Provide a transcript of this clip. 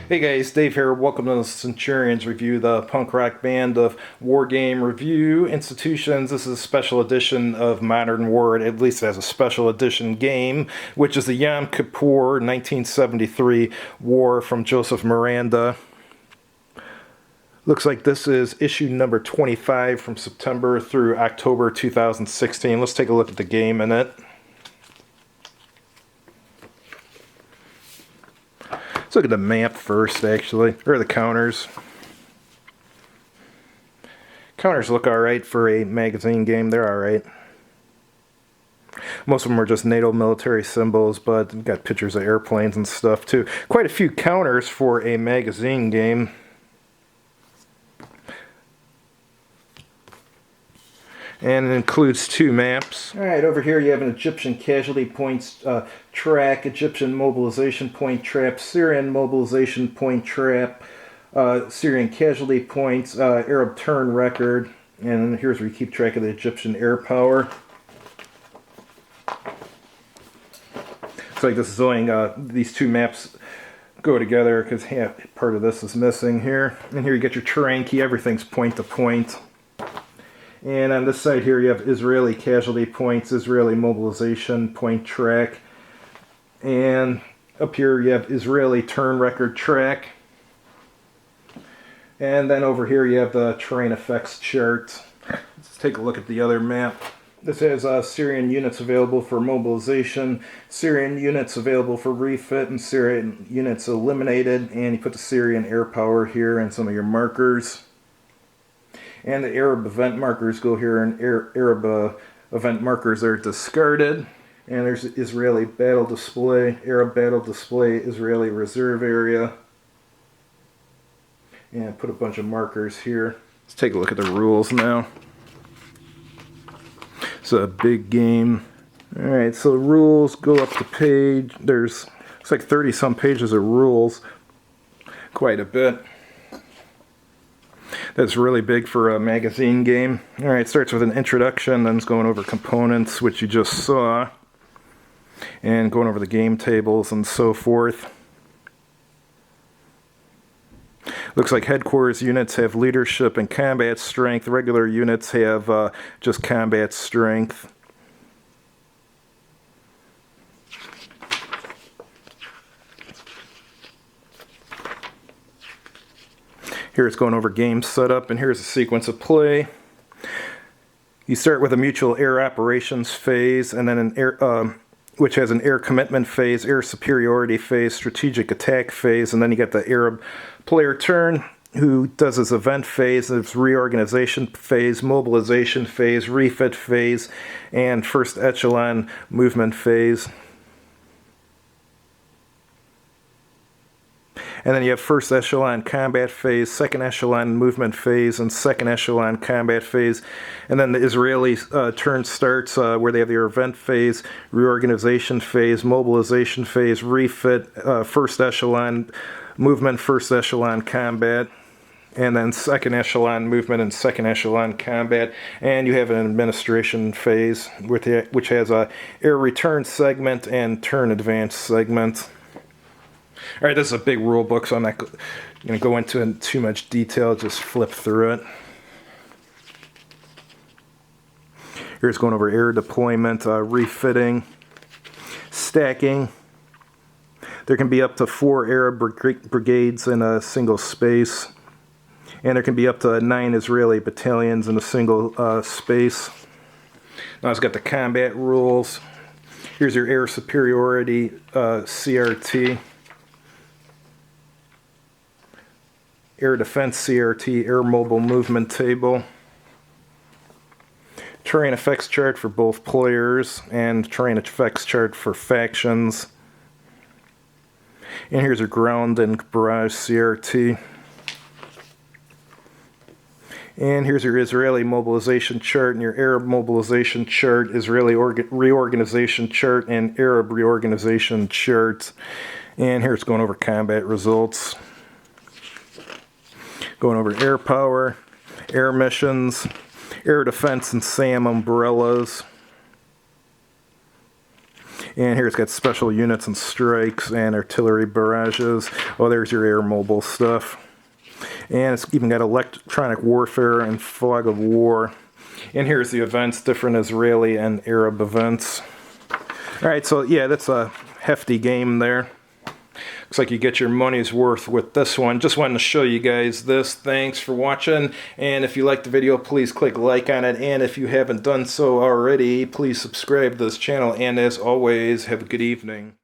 Hey guys, Dave here. Welcome to the Centurions Review, the punk rock band of war game review institutions. This is a special edition of Modern War, at least it has a special edition game, which is the Yom Kippur 1973 war from Joseph Miranda. Looks like this is issue number 25 from September through October 2016. Let's take a look at the game in it. Let's look at the map first, actually, or the counters. Counters look alright for a magazine game. They're alright. Most of them are just NATO military symbols, but we've got pictures of airplanes and stuff, too. Quite a few counters for a magazine game. And it includes two maps. Alright, over here you have an Egyptian casualty points track, Egyptian mobilization point trap, Syrian mobilization point trap, Syrian casualty points, Arab turn record, and here's where you keep track of the Egyptian air power. Looks like this is only, these two maps go together because part of this is missing here. And here you get your terrain key, everything's point to point. And on this side here you have Israeli casualty points, Israeli mobilization point track. And up here you have Israeli turn record track. And then over here you have the terrain effects chart. Let's take a look at the other map. This has Syrian units available for mobilization, Syrian units available for refit, and Syrian units eliminated. And you put the Syrian air power here and some of your markers. And the Arab event markers go here, and Arab event markers are discarded. And there's Israeli battle display, Arab battle display, Israeli reserve area. And put a bunch of markers here. Let's take a look at the rules now. It's a big game. Alright, so the rules go up the page. There's, it's like 30 some pages of rules. Quite a bit. That's really big for a magazine game. Alright, it starts with an introduction, then it's going over components, which you just saw, and going over the game tables and so forth. Looks like headquarters units have leadership and combat strength. Regular units have just combat strength. Here it's going over game setup, and here's a sequence of play. You start with a mutual air operations phase, and then an air, which has an air commitment phase, air superiority phase, strategic attack phase, and then you get the Arab player turn, who does his event phase, his reorganization phase, mobilization phase, refit phase, and first echelon movement phase. And then you have first echelon combat phase, second echelon movement phase, and second echelon combat phase. And then the Israeli turn starts where they have their event phase, reorganization phase, mobilization phase, refit, first echelon movement, first echelon combat, and then second echelon movement and second echelon combat. And you have an administration phase which has a air return segment and turn advance segment. Alright, this is a big rule book, so I'm not going to go into too much detail, just flip through it. Here's going over air deployment, refitting, stacking. There can be up to 4 Arab brigades in a single space, and there can be up to 9 Israeli battalions in a single space. Now it's got the combat rules. Here's your air superiority CRT. Air defense CRT, air mobile movement table. Terrain effects chart for both players, and terrain effects chart for factions. And here's your ground and barrage CRT. And here's your Israeli mobilization chart and your Arab mobilization chart, Israeli reorganization chart, and Arab reorganization chart. And here it's going over combat results. Going over air power, air missions, air defense and SAM umbrellas, And here it's got special units and strikes and artillery barrages. Oh, there's your air mobile stuff. And it's even got electronic warfare and fog of war. And here's the events, different Israeli and Arab events. Alright, so yeah, that's a hefty game there. Looks like you get your money's worth with this one. Just wanted to show you guys this. Thanks for watching. And if you liked the video, please click like on it. And if you haven't done so already, please subscribe to this channel. And as always, have a good evening.